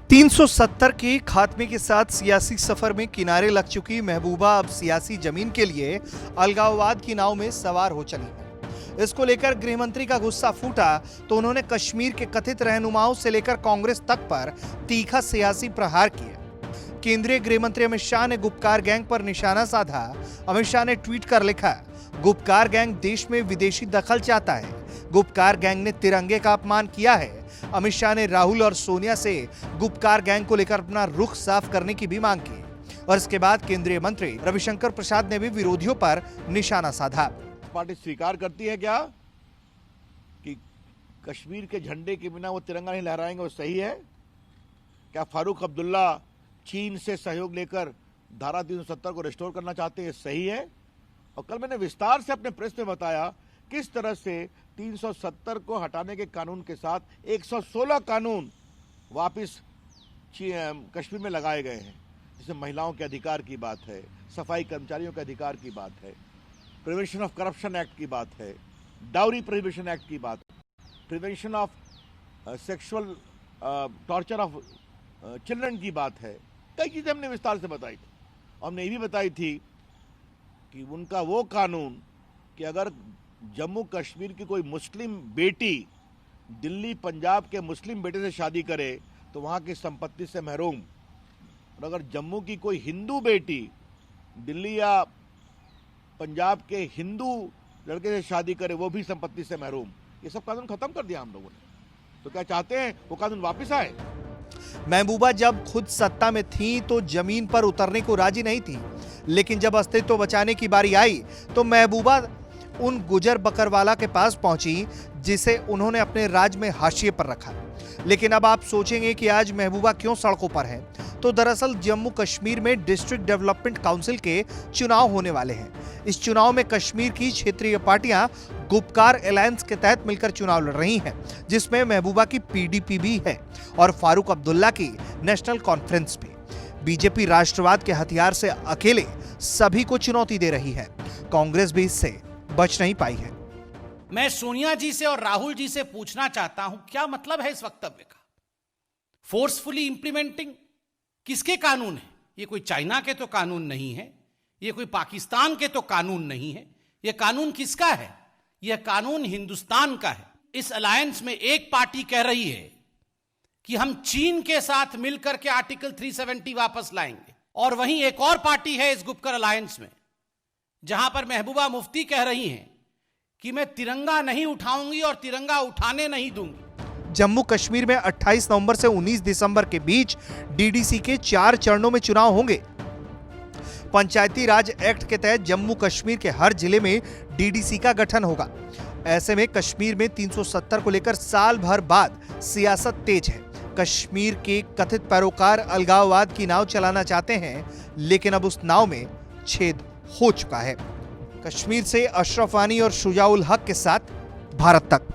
370 के खात्मे के साथ सियासी सफर में किनारे लग चुकी महबूबा अब सियासी जमीन के लिए अलगाववाद की नाव में सवार हो चली है। इसको लेकर गृह मंत्री का गुस्सा फूटा तो उन्होंने कश्मीर के कथित रहनुमाओं से लेकर कांग्रेस तक पर तीखा सियासी प्रहार किया। केंद्रीय गृह मंत्री अमित शाह ने गुपकार गैंग पर निशाना साधा। अमित शाह ने ट्वीट कर लिखा, गुपकार गैंग देश में विदेशी दखल चाहता है। गुपकार गैंग ने तिरंगे का अपमान किया है। अमित शाह ने राहुल और सोनिया से गुपकार गैंग को लेकर अपना रुख साफ करने की भी मांग की और इसके बाद केंद्रीय मंत्री रविशंकर प्रसाद ने भी विरोधियों पर निशाना साधा। पार्टी स्वीकार करती है क्या कि कश्मीर के झंडे के बिना वो तिरंगा नहीं लहराएंगे, वो सही है क्या? फारूक अब्दुल्ला चीन से सहयोग लेकर धारा 370 को रिस्टोर करना चाहते हैं, सही है? और कल मैंने विस्तार से अपने प्रेस में बताया किस तरह से 370 को हटाने के कानून के साथ 116 कानून वापस कश्मीर में लगाए गए हैं, जिसमें महिलाओं के अधिकार की बात है, सफाई कर्मचारियों के अधिकार की बात है, प्रिवेंशन ऑफ करप्शन एक्ट की बात है, डाउरी प्रोहिबिशन एक्ट की बात है, prevention of sexual torture of children की बात है। कई चीजें हमने विस्तार से बताई थी। हमने ये भी बताई थी कि उनका वो कानून कि अगर जम्मू कश्मीर की कोई मुस्लिम बेटी दिल्ली पंजाब के मुस्लिम बेटे से शादी करे तो वहां की संपत्ति से महरूम, और अगर जम्मू की कोई हिंदू बेटी दिल्ली या पंजाब के हिंदू लड़के से शादी करे वो भी संपत्ति से महरूम। ये सब कानून खत्म कर दिया हम लोगों ने। तो क्या चाहते हैं वो कानून वापस आए? महबूबा जब खुद सत्ता में थी तो जमीन पर उतरने को राजी नहीं थी, लेकिन जब अस्तित्व बचाने की बारी आई तो महबूबा उन गुजर बकरवाला के पास पहुंची जिसे उन्होंने अपने राज में हाशिए पर रखा। लेकिन अब आप सोचेंगे कि आज महबूबा क्यों सड़कों पर है, तो दरअसल जम्मू कश्मीर में डिस्ट्रिक्ट डेवलपमेंट काउंसिल के चुनाव होने वाले हैं। इस चुनाव में कश्मीर की क्षेत्रीय पार्टियां गुपकार अलायंस के तहत मिलकर चुनाव लड़ रही हैं, जिसमें महबूबा की पीडीपी भी है और फारूक अब्दुल्ला की नेशनल कॉन्फ्रेंस भी। बीजेपी राष्ट्रवाद के हथियार से अकेले सभी को चुनौती दे रही है। कांग्रेस भी इससे बच नहीं पाई है। मैं सोनिया जी से और राहुल जी से पूछना चाहता हूं, क्या मतलब है इस वक्तव्य का? फोर्सफुली इंप्लीमेंटिंग किसके कानून है? ये कोई चाइना के तो कानून नहीं है, ये कोई पाकिस्तान के तो कानून नहीं है। ये कानून किसका है? यह कानून हिंदुस्तान का है। इस अलायंस में एक पार्टी कह रही है कि हम चीन के साथ मिलकर के आर्टिकल 370 वापस लाएंगे, और वहीं एक और पार्टी है इस गुपकर अलायंस में जहां पर महबूबा मुफ्ती कह रही हैं कि मैं तिरंगा नहीं उठाऊंगी और तिरंगा उठाने नहीं दूंगी। जम्मू कश्मीर में 28 नवंबर से 19 दिसंबर के बीच डीडीसी के 4 चरणों में चुनाव होंगे। पंचायती राज एक्ट के तहत जम्मू कश्मीर के हर जिले में डीडीसी का गठन होगा। ऐसे में कश्मीर में 370 को लेकर साल भर बाद सियासत तेज है। कश्मीर के कथित पैरोकार अलगाववाद की नाव चलाना चाहते हैं, लेकिन अब उस नाव में छेद हो चुका है। कश्मीर से अशरफ वानी और शुजाउल हक के साथ भारत तक।